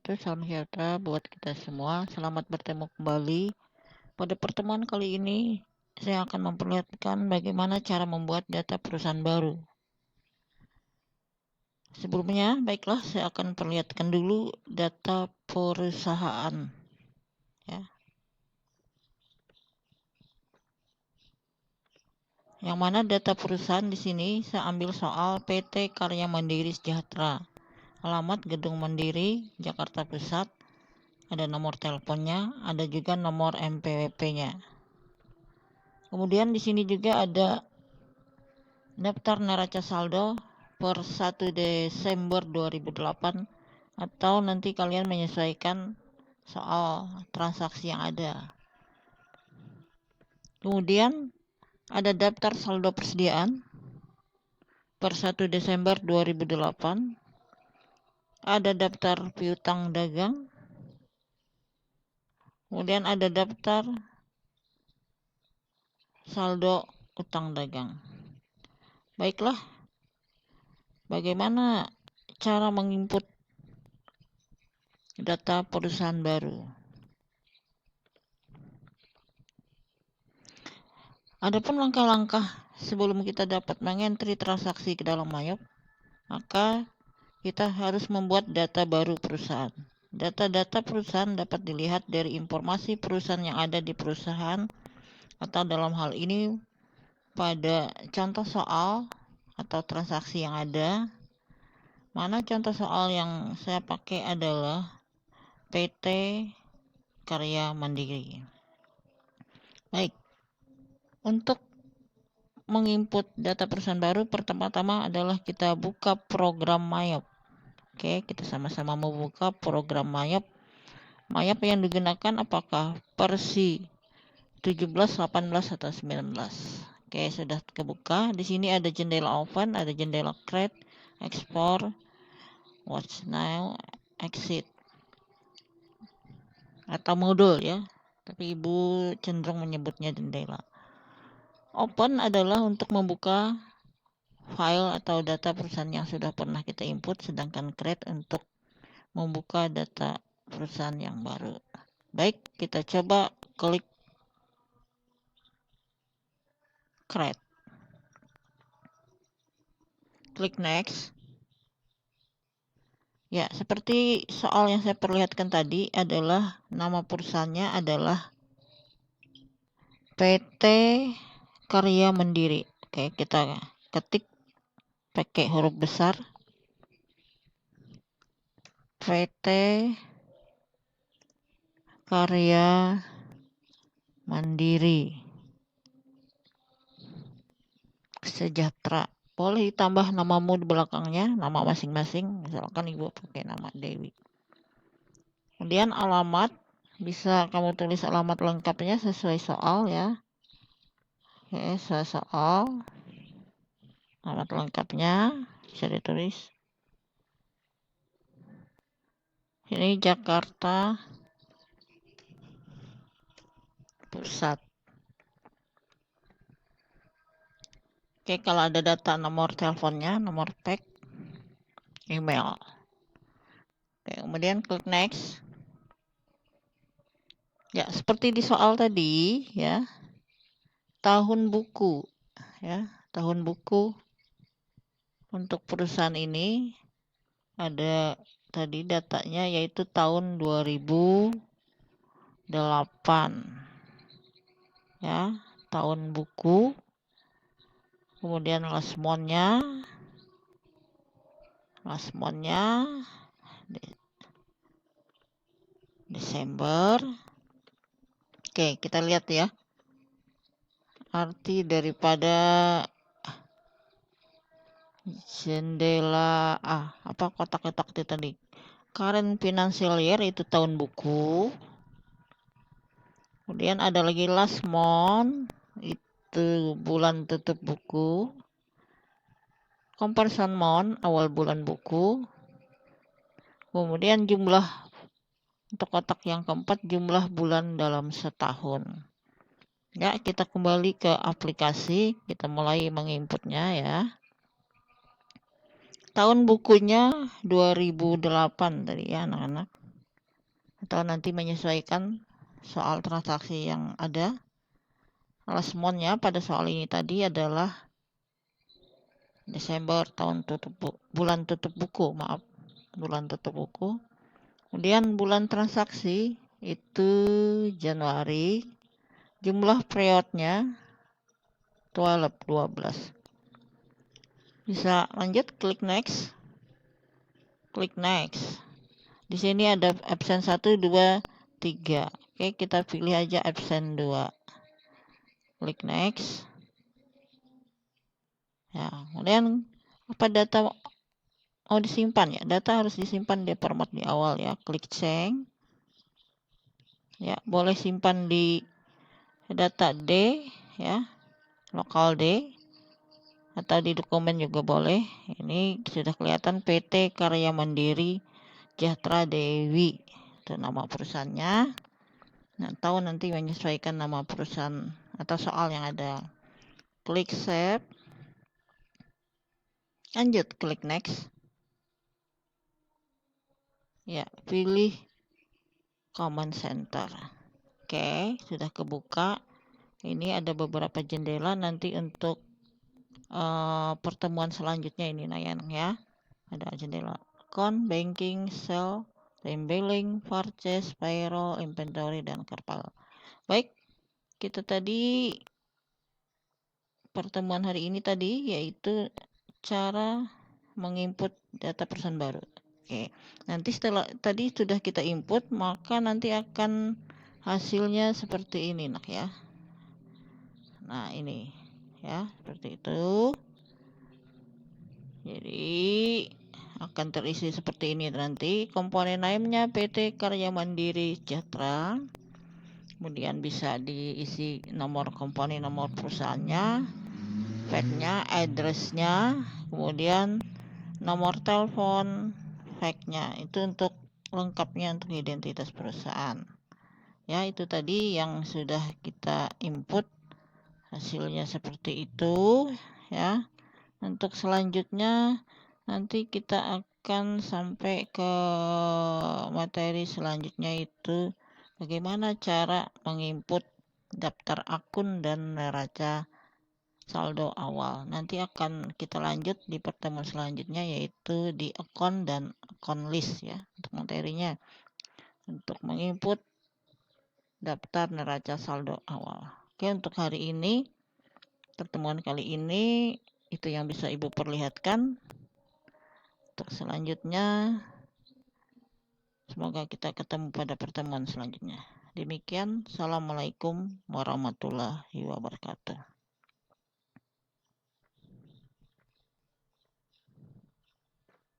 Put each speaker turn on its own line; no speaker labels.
wabarakatuh. Salam sejahtera buat kita semua. Selamat bertemu kembali. Pada pertemuan kali ini, saya akan memperlihatkan bagaimana cara membuat data perusahaan baru. Sebelumnya, baiklah, saya akan perlihatkan dulu data perusahaan. Ya. Yang mana data perusahaan di sini saya ambil soal PT Karya Mandiri Sejahtera. Alamat Gedung Mandiri, Jakarta Pusat. Ada nomor teleponnya, ada juga nomor MPWP-nya. Kemudian di sini juga ada daftar neraca saldo per 1 Desember 2008 atau nanti kalian menyesuaikan soal transaksi yang ada. Kemudian ada daftar saldo persediaan per 1 Desember 2008. Ada daftar piutang dagang. Kemudian ada daftar saldo utang dagang. Baiklah, bagaimana cara menginput data perusahaan baru? Adapun langkah-langkah sebelum kita dapat mengentri transaksi ke dalam Mayop, maka kita harus membuat data baru perusahaan. Data-data perusahaan dapat dilihat dari informasi perusahaan yang ada di perusahaan, atau dalam hal ini pada contoh soal atau transaksi yang ada. Mana contoh soal yang saya pakai adalah PT Karya Mandiri. Baik, untuk menginput data perusahaan baru, pertama-tama adalah kita buka program Mayop. Oke, kita sama-sama membuka program Mayop. Mayop yang digunakan apakah versi 17, 18 atau 19? Oke, sudah kebuka. Di sini ada jendela open, ada jendela create, export, watch now, exit, atau modul ya. Tapi Ibu cenderung menyebutnya jendela. Open adalah untuk membuka file atau data perusahaan yang sudah pernah kita input, sedangkan create untuk membuka data perusahaan yang baru. Baik, kita coba klik create. Klik next. Ya, seperti soal yang saya perlihatkan tadi adalah nama perusahaannya adalah PT Karya Mandiri. Oke, kita ketik pakai huruf besar. PT Karya Mandiri Sejahtera. Boleh ditambah namamu di belakangnya, nama masing-masing. Misalkan Ibu pakai nama Dewi. Kemudian alamat, bisa kamu tulis alamat lengkapnya sesuai soal ya. Oke, sesuai soal. Alamat lengkapnya bisa ditulis. Ini Jakarta Pusat. Oke, kalau ada data nomor teleponnya, nomor PEK, email. Oke, kemudian klik next. Ya, seperti di soal tadi ya. Tahun buku ya, tahun buku untuk perusahaan ini ada tadi datanya yaitu tahun 2008 ya, tahun buku. Kemudian last month-nya Desember. Oke, kita lihat ya arti daripada jendela apa kotak-kotak itu tadi. Current financial year itu tahun buku. Kemudian ada lagi last month, itu bulan tutup buku. Comparison month, awal bulan buku. Kemudian jumlah untuk kotak yang keempat, jumlah bulan dalam setahun. Ya, kita kembali ke aplikasi, kita mulai menginputnya ya. Tahun bukunya 2008 tadi ya anak-anak. atau nanti menyesuaikan soal transaksi yang ada. Last month-nya pada soal ini tadi adalah Desember, bulan tutup buku, bulan tutup buku. Kemudian bulan transaksi itu Januari, jumlah periodnya 12. Bisa lanjut, klik next. Klik next. Di sini ada absen 1, 2, 3. Oke, kita pilih aja absen 2. Klik next. Ya, kemudian apa data mau disimpan ya? Data harus disimpan di format di awal ya. Klik change. Ya, boleh simpan di data D ya, lokal D, atau di dokumen juga boleh. Ini sudah kelihatan PT Karya Mandiri Sejahtera Dewi, itu nama perusahaannya. Nah, tahu nanti menyesuaikan nama perusahaan atau soal yang ada. Klik save. Lanjut, klik next. Ya, pilih Command Center. Oke, sudah kebuka. Ini ada beberapa jendela nanti untuk pertemuan selanjutnya ini Nayan ya. Ada jendela account, banking, sell, time billing, purchase, payroll, inventory, dan karpal. Baik, kita tadi pertemuan hari ini tadi yaitu cara menginput data perusahaan baru. Oke, nanti setelah tadi sudah kita input, maka nanti akan hasilnya seperti ini nak ya. Nah ini ya, seperti itu. Jadi akan terisi seperti ini nanti. Komponen name-nya PT Karya Mandiri Sejahtera. Kemudian bisa diisi nomor komponen, nomor perusahaannya, fact-nya, address-nya, kemudian nomor telepon, fact-nya. Itu untuk lengkapnya untuk identitas perusahaan. Ya, itu tadi yang sudah kita input. Hasilnya seperti itu ya. Untuk selanjutnya nanti kita akan sampai ke materi selanjutnya, itu bagaimana cara menginput daftar akun dan neraca saldo awal. Nanti akan kita lanjut di pertemuan selanjutnya, yaitu di account dan account list ya, untuk materinya untuk menginput daftar neraca saldo awal. Oke, untuk hari ini, pertemuan kali ini itu yang bisa Ibu perlihatkan. Untuk selanjutnya, semoga kita ketemu pada pertemuan selanjutnya. Demikian, Assalamualaikum warahmatullahi wabarakatuh.